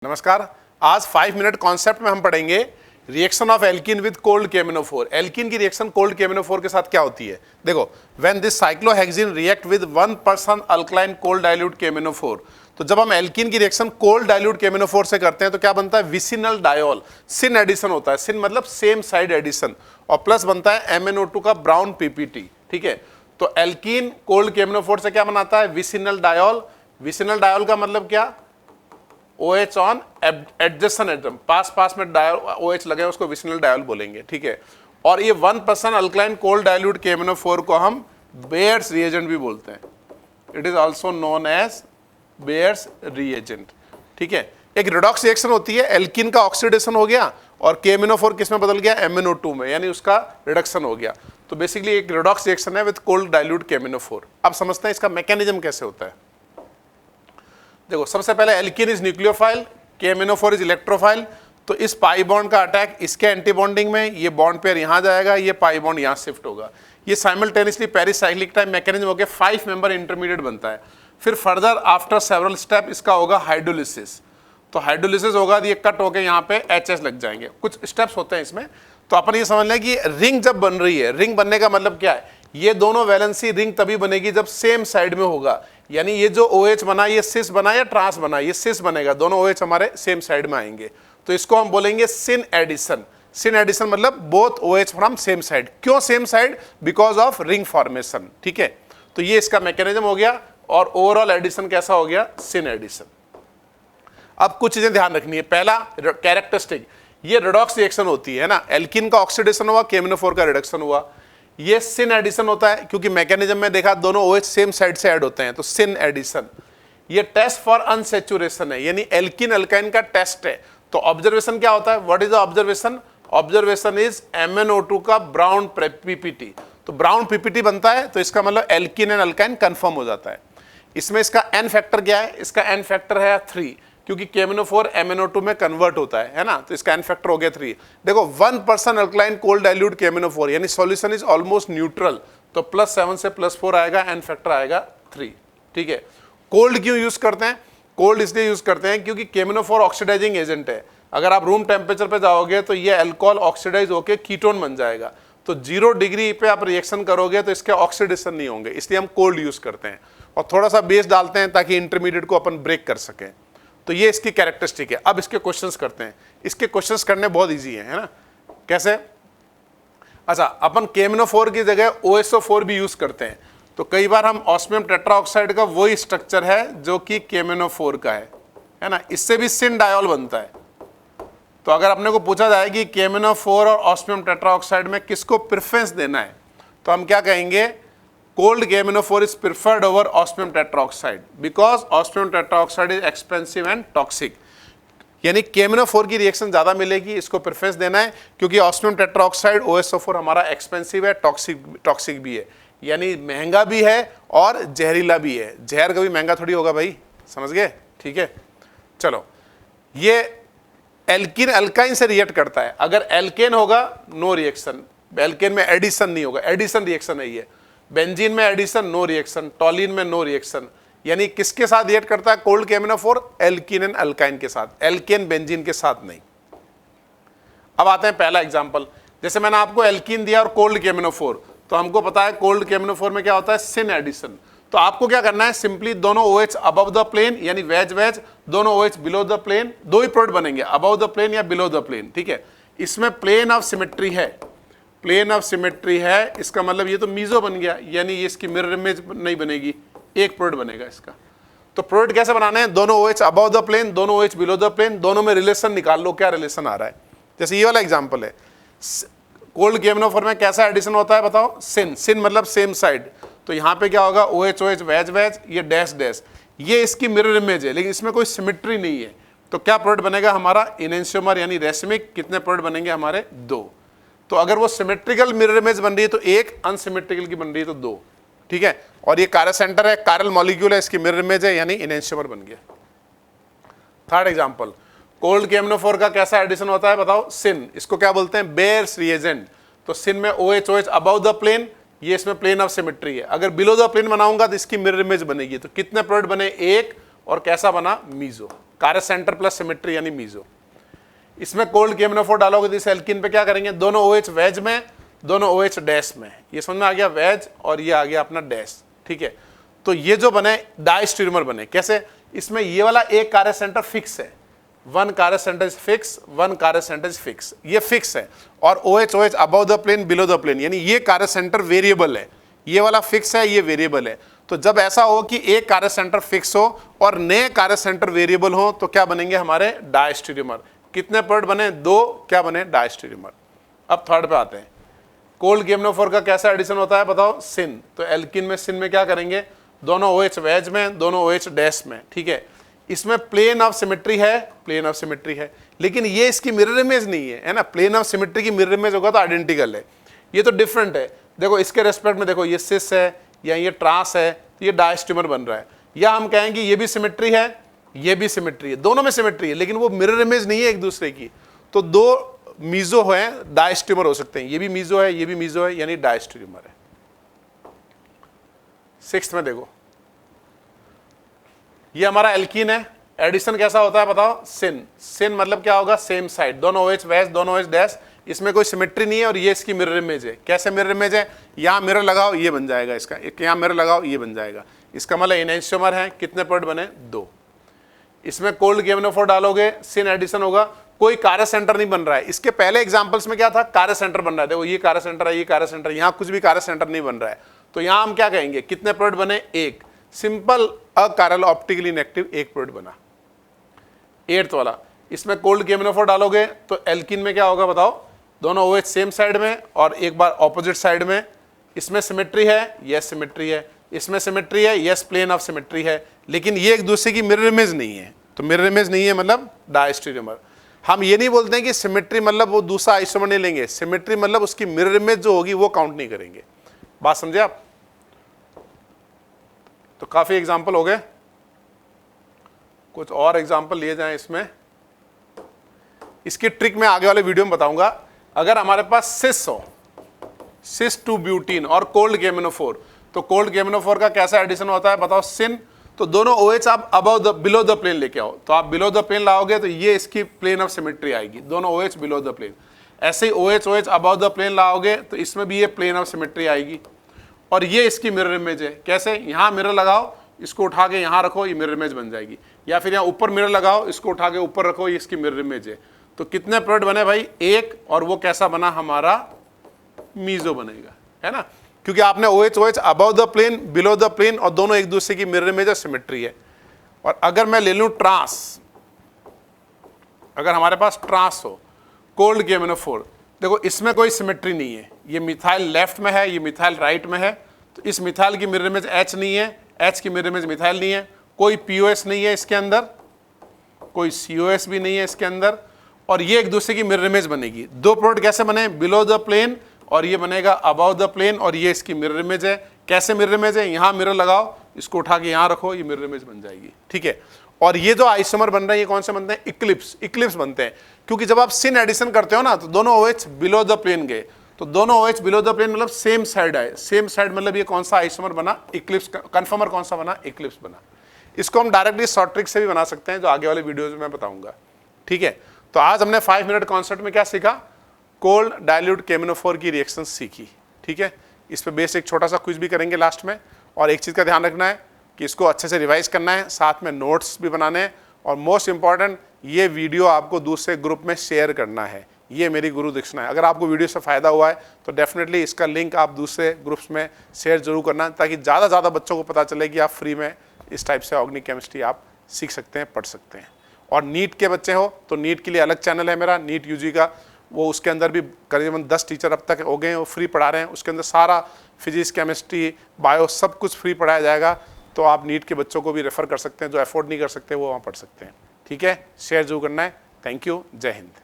नमस्कार। आज 5 minute concept में हम पढ़ेंगे reaction of alkene with cold KMnO4। Alkene की रिएक्शन कोल्ड KMnO4 के साथ क्या होती है। देखो, when this cyclohexene react with 1% alkaline cold dilute KMnO4, तो जब हम एल्कीन की रिएक्शन कोल्ड डाइल्यूट KMnO4 से करते हैं तो क्या बनता है, विसिनल डायोल, सिन एडिशन होता है। सिन मतलब सेम साइड एडिशन, और प्लस बनता है MnO2 का ब्राउन PPT। ठीक है, तो एल्कीन कोल्ड KMnO4 से क्या बनाता है, विसिनल डायोल। विसिनल डायोल का मतलब क्या, OH ऑन एडजेसेंट एटम, पास में डायोल OH लगे उसको विसिनल डायोल बोलेंगे। ठीक है, और ये 1% अल्कलाइन कोल्ड डाइल्यूट KMnO4 को हम बेयर्स रिएजेंट भी बोलते हैं। It is also known as Baeyer's reagent. ठीक है, एक रिडॉक्स रिएक्शन होती है, एल्कीन का ऑक्सीडेशन हो गया और KMnO4 किस में बदल गया, MnO2 में, यानी उसका रिडक्शन हो गया। तो बेसिकली एक रिडॉक्स रिएक्शन है विद कोल्ड डाइल्यूट KMnO4। अब समझते हैं इसका मैकेनिज्म कैसे होता है। देखो, सबसे पहले alkene is nucleophile, KMnO4 is electrophile. तो इस पाई बॉन्ड का अटैक इसके एंटी बॉन्डिंग में, ये बॉन्ड पेयर यहां जाएगा, ये पाई बॉन्ड यहां शिफ्ट होगा। ये साइमल्टेनियसली पेरिसाइक्लिक टाइप मैकेनिज्म होकर 5 मेंबर इंटरमीडिएट बनता है। फिर फर्दर आफ्टर सेवरल स्टेप इसका होगा हाइड्रोलिसिस। तो हाइड्रोलिसिस होगा, ये कट होकर यहाँ पे HH लग जाएंगे। कुछ स्टेप्स होते हैं इसमें। तो अपन ये समझ लें कि रिंग जब बन रही है, रिंग बनने का मतलब क्या है, ये दोनों वैलेंसी रिंग तभी बनेगी जब सेम साइड में होगा। यानी ये जो OH बना, ये सिस बना या ट्रांस बना, ये सिस बनेगा, दोनों OH हमारे सेम साइड में आएंगे। तो इसको हम बोलेंगे सिन एडिशन। सिन एडिशन मतलब both OH from same side. क्यों same side, because of ring formation. ठीक है, तो ये इसका मैकेनिज्म हो गया, और ओवरऑल एडिशन कैसा हो गया, सिन एडिशन। अब कुछ चीजें ध्यान रखनी है। पहला कैरेक्टरिस्टिक, ये रिडॉक्स रिएक्शन होती है ना, एल्कीन का ऑक्सीडेशन हुआ, KMnO4 का रिडक्शन हुआ। ये सिन एडिशन होता है क्योंकि मैकेनिज्म में देखा दोनों OH सेम साइड से ऐड होते हैं, तो सिन एडिशन। ये टेस्ट फॉर अनसैचुरेशन है, यानी एल्कीन अल्काइन का टेस्ट है। तो ऑब्जर्वेशन क्या होता है, what is the observation, observation is MnO2 का ब्राउन PPT। तो ब्राउन PPT बनता है, तो इसका मतलब एल्कीन एंड अल्काइन कंफर्म हो जाता है। इसमें इसका N फैक्टर क्या है, इसका N फैक्टर है 3, क्योंकि KMnO4 MnO2 में कन्वर्ट होता है ना, तो इसका N फैक्टर हो गया 3। देखो, 1% अल्कलाइन कोल्ड डाइल्यूट KMnO4, यानी सॉल्यूशन इज ऑलमोस्ट न्यूट्रल, तो +7 से +4 आएगा, N फैक्टर आएगा 3। ठीक है, कोल्ड क्यों यूज करते हैं, कोल्ड इसलिए यूज करते हैं क्योंकि KMnO4 ऑक्सीडाइजिंग एजेंट है। अगर आप रूम टेम्परेचर पे जाओगे तो ये अल्कोहल ऑक्सीडाइज होकर कीटोन बन जाएगा। तो 0 डिग्री पे आप रिएक्शन करोगे तो इसके ऑक्सीडेशन नहीं होंगे, इसलिए हम कोल्ड यूज करते हैं। और थोड़ा सा बेस डालते हैं ताकि इंटरमीडिएट को अपन ब्रेक कर सकें। तो ये इसकी कैरेक्टरिस्टिक है। अब इसके क्वेश्चंस करते हैं। इसके क्वेश्चंस करने बहुत इजी है ना। कैसे, अच्छा, अपन KMnO4 की जगह OSO4 भी यूज करते हैं। तो कई बार हम ऑस्मियम टेट्राऑक्साइड का वही स्ट्रक्चर है जो कि KMnO4 का है ना, इससे भी सिन डायोल बनता है। तो अगर अपने को पूछा जाए कि KMnO4 और ऑस्मियम टेट्राऑक्साइड में किसको प्रेफरेंस देना है, तो हम क्या कहेंगे, cold KMnO4 is preferred over osmium tetroxide because osmium tetroxide is expensive and toxic। यानी KMnO4 की रिएक्शन ज्यादा मिलेगी, इसको प्रेफरेंस देना है, क्योंकि ऑस्मियम टेट्राऑक्साइड OSO4 हमारा एक्सपेंसिव है, टॉक्सिक भी है, यानी महंगा भी है और जहरीला भी है। जहर कभी महंगा थोड़ी होगा भाई, समझ गए। ठीक है, चलो, ये एल्कीन अल्काइन से रिएक्ट करता है। अगर एल्केन होगा नो रिएक्शन, एल्केन में एडिशन नहीं होगा, एडिशन रिएक्शन है ये। बेंजीन में एडिशन नो रिएक्शन, टॉलिन में नो रिएक्शन। यानी किसके साथ रिएक्ट करता है cold KMnO4, alkene and alkyne के साथ, एल्केन बेंजीन के साथ नहीं। अब आते हैं पहला एग्जांपल। जैसे मैंने आपको एल्कीन दिया और कोल्ड KMnO4, तो हमको पता है कोल्ड KMnO4 में क्या होता है, सिन एडिशन। तो आपको क्या करना है, सिंपली दोनों OH अबव द प्लेन, यानी वेज दोनों OH बिलो द प्लेन, दो ही प्रोडक्ट बनेंगे, अबव द प्लेन या बिलो द प्लेन। ठीक है, इसमें प्लेन ऑफ सिमेट्री है, प्लेन ऑफ सिमेट्री है, इसका मतलब ये तो मीजो बन गया, यानी ये इसकी मिरर इमेज नहीं बनेगी, एक प्रोडक्ट बनेगा इसका। तो प्रोडक्ट कैसे बनाना है, दोनों OH अबव द प्लेन, दोनों OH बिलो द प्लेन, दोनों में रिलेशन निकाल लो, क्या रिलेशन आ रहा है। जैसे ये वाला एग्जांपल है, कोल्ड KMnO4 में कैसा एडिशन होता है बताओ, सिन, सिन मतलब सेम साइड। तो यहाँ पे क्या होगा, OH OH वेज, ये डैश डैश, ये इसकी मिरर इमेज है, लेकिन इसमें कोई सिमेट्री नहीं है। तो क्या प्रोडक्ट बनेगा हमारा, इनेंशियोमर यानी रेशमिक। कितने प्रोडक्ट बनेंगे हमारे, 2। तो अगर वो सिमेट्रिकल मिरर इमेज बन रही है तो 1, अनसिमेट्रिकल की बन रही है तो 2। ठीक है, और ये कारा सेंटर है, कारल मॉलिक्यूल है, इसकी मिरर इमेज है, यानी इनेंशियोमर बन गया। थर्ड एग्जांपल, कोल्ड KMnO4 का कैसा एडिशन होता है बताओ, सिन, इसको क्या बोलते हैं, बेयर्स रिएजेंट। तो सिन में OH OH above the plane, ये इसमें प्लेन ऑफ सिमेट्री है। अगर बिलो द प्लेन बनाऊंगा तो इसकी मिरर इमेज बनेगी। तो कितने प्रोडक्ट बने, 1, और कैसा बना, मीजो, कार्य सेंटर प्लस सिमेट्री यानी मीजो। इसमें कोल्ड KMnO4 डालोगे तो इस एल्कीन पे क्या करेंगे, दोनों OH वेज में, दोनों OH डैश में, ये समझ में आ गया, वेज और ये आ गया अपना डैश, ठीक है। तो ये जो बने डाइस्टेरियोमर बने, कैसे, इसमें ये वाला एक कार्य सेंटर फिक्स है, one chiral centre is fix, one chiral centre is fix, ये फिक्स है, और OH above the plane below the plane, यानी ये कार्य सेंटर वेरिएबल है, ये वाला फिक्स है, ये वेरिएबल है। तो जब ऐसा हो कि एक कार्य सेंटर फिक्स हो और नए कार्य सेंटर वेरिएबल हो तो क्या बनेंगे हमारे डाइस्टेरियोमर। कितने प्रोडक्ट बने, 2, क्या बने, डाइस्टेरियोमर। अब थर्ड पे आते हैं, कोल्ड KMnO4 का कैसा एडिशन होता है बताओ, सिन। तो एल्किन में सिन में क्या करेंगे, दोनों OH वेज में, दोनों OH डैश में, ठीक है। इसमें प्लेन ऑफ सिमेट्री है, प्लेन ऑफ सिमेट्री है, लेकिन ये इसकी मिरर इमेज नहीं है ना, प्लेन ऑफ सिमेट्री की मिरर इमेज होगा तो आइडेंटिकल है, ये तो डिफरेंट है। देखो इसके रेस्पेक्ट में देखो, ये सिस है या ये ट्रांस है, तो ये डाइस्टेरियोमर बन रहा है, या हम कहेंगे ये भी सिमेट्री है, ये भी सिमेट्री है, दोनों में सिमेट्री है, लेकिन वो मिरर इमेज नहीं है एक दूसरे की। तो 2 मीजो है, डाइस्टेरियोमर हो सकते हैं, ये भी मीजो है, ये भी मीजो है, यानी डाइस्टेरियोमर है। 6th में देखो, ये हमारा एल्कीन है, एडिशन कैसा होता है बताओ, सिन। सिन मतलब क्या होगा, सेम साइड, दोनों OH वेज, दोनों OH डैश, इसमें कोई सिमेट्री नहीं है, और ये इसकी मिरर इमेज है। कैसे मिरर इमेज है, यहाँ मिरर लगाओ ये बन जाएगा इसका, यहाँ मिरर लगाओ ये बन जाएगा, इसका मतलब एनेंटियोमर है। कितने प्रोडक्ट बने, 2। इसमें कोल्ड KMnO4 डालोगे, सिन एडिशन होगा, कोई कार्य सेंटर नहीं बन रहा है। इसके पहले एग्जांपल्स में क्या था, कार्य सेंटर बन रहा है, देखो ये कार्य सेंटर है, ये कार्य सेंटर, यहाँ कुछ भी कार्य सेंटर नहीं बन रहा है। तो यहाँ हम क्या कहेंगे, कितने प्रोडक्ट बने, 1, सिंपल अकार्यल ऑप्टिकली इनएक्टिव 1 प्रोडक्ट बना। 8th वाला, इसमें कोल्ड KMnO4 डालोगे तो एल्कीन में क्या होगा बताओ, दोनों OH सेम साइड में और एक बार ऑपोजिट साइड में। इसमें सिमेट्री है, यस सिमेट्री है, इसमें सिमेट्री है, यस प्लेन ऑफ सिमेट्री है, लेकिन ये एक दूसरे की मिरर इमेज नहीं है। तो मिरर इमेज नहीं है मतलब डाइस्टेरियोमर। हम ये नहीं बोलते हैं कि सिमेट्री मतलब वो दूसरा आइसोमर नहीं लेंगे, सिमेट्री मतलब उसकी मिरर इमेज जो होगी वो काउंट नहीं करेंगे। बात समझे आप? तो काफी एग्जाम्पल हो गए, कुछ और एग्जाम्पल लिए जाएं इसमें। इसकी ट्रिक मैं आगे वाले वीडियो में बताऊंगा। अगर हमारे पास सिस हो, सिस टू ब्यूटीन और कोल्ड KMnO4, तो कोल्ड KMnO4 का कैसा एडिशन होता है बताओ, सिन। तो दोनों OH आप above the below the plane लेके आओ, तो आप बिलो द प्लेन लाओगे तो ये इसकी प्लेन ऑफ सिमेट्री आएगी, दोनों OH बिलो द प्लेन। ऐसे ही OH अबव द प्लेन लाओगे तो इसमें भी ये प्लेन ऑफ सिमेट्री आएगी, और ये इसकी मिरर इमेज है। कैसे, यहाँ मिरर लगाओ, इसको उठा के यहाँ रखो, ये मिरर इमेज बन जाएगी, या फिर यहाँ ऊपर मिरर लगाओ, इसको उठा के ऊपर रखो, ये इसकी मिरर इमेज है। तो कितने प्रोडक्ट बने भाई, 1, और वो कैसा बना हमारा, मीजो बनेगा, है ना, क्योंकि आपने OH above the plane below the plane, और दोनों एक दूसरे की मिरर इमेज और सिमेट्री है। और अगर मैं ले लूं ट्रांस, अगर हमारे पास ट्रांस हो कोल्ड KMnO4, देखो इसमें कोई सिमेट्री नहीं है, ये मिथाइल लेफ्ट में है, ये मिथाइल राइट में है, तो इस मिथाइल की मिरर इमेज H नहीं है, H की मिरर इमेज मिथाइल नहीं है, कोई POS नहीं है इसके अंदर, कोई COS भी नहीं है इसके अंदर, और ये एक दूसरे की मिरर इमेज बनेगी। 2 प्रोडक्ट कैसे बने, बिलो द प्लेन, और ये बनेगा अबव द प्लेन, और ये इसकी मिरर इमेज है। कैसे मिरर इमेज है, यहाँ मिरर लगाओ, इसको उठा के यहाँ रखो, ये मिरर इमेज बन जाएगी, ठीक है। और ये जो आइसोमर बन रहे हैं ये कौन से बनते हैं, इक्लिप्स बनते हैं, क्योंकि जब आप सिन एडिशन करते हो ना तो दोनों OH बिलो द प्लेन गए, तो दोनों OH बिलो द प्लेन मतलब सेम साइड आए, सेम साइड मतलब ये कौन सा आइसोमर बना, इक्लिप्स। कन्फर्मर कौन सा बना, इक्लिप्स बना। इसको हम डायरेक्टली शॉर्ट ट्रिक से भी बना सकते हैं, जो आगे वाले वीडियोज में मैं बताऊंगा, ठीक है। तो आज हमने 5 मिनट कॉन्सेप्ट में क्या सीखा, कोल्ड डाइल्यूट KMnO4 की रिएक्शन सीखी, ठीक है। इस पर बेस एक छोटा सा क्विज भी करेंगे लास्ट में, और एक चीज़ का ध्यान रखना है कि इसको अच्छे से रिवाइज करना है, साथ में नोट्स भी बनाने हैं, और मोस्ट इंपॉर्टेंट ये वीडियो आपको दूसरे ग्रुप में शेयर करना है। ये मेरी गुरु दक्षिणा है। अगर आपको वीडियो से फ़ायदा हुआ है तो डेफिनेटली इसका लिंक आप दूसरे ग्रुप्स में शेयर जरूर करना, ताकि ज़्यादा बच्चों को पता चले कि आप फ्री में इस टाइप से ऑर्गेनिक केमिस्ट्री आप सीख सकते हैं, पढ़ सकते हैं। और नीट के बच्चे हो तो नीट के लिए अलग चैनल है मेरा, नीट UG का, वो उसके अंदर भी करीबन 10 टीचर अब तक हो गए हैं, वो फ्री पढ़ा रहे हैं। उसके अंदर सारा फिजिक्स, केमिस्ट्री, बायो सब कुछ फ्री पढ़ाया जाएगा, तो आप नीट के बच्चों को भी रेफ़र कर सकते हैं, जो अफोर्ड नहीं कर सकते वो वहाँ पढ़ सकते हैं, ठीक है। शेयर जरूर करना है। थैंक यू, जय हिंद।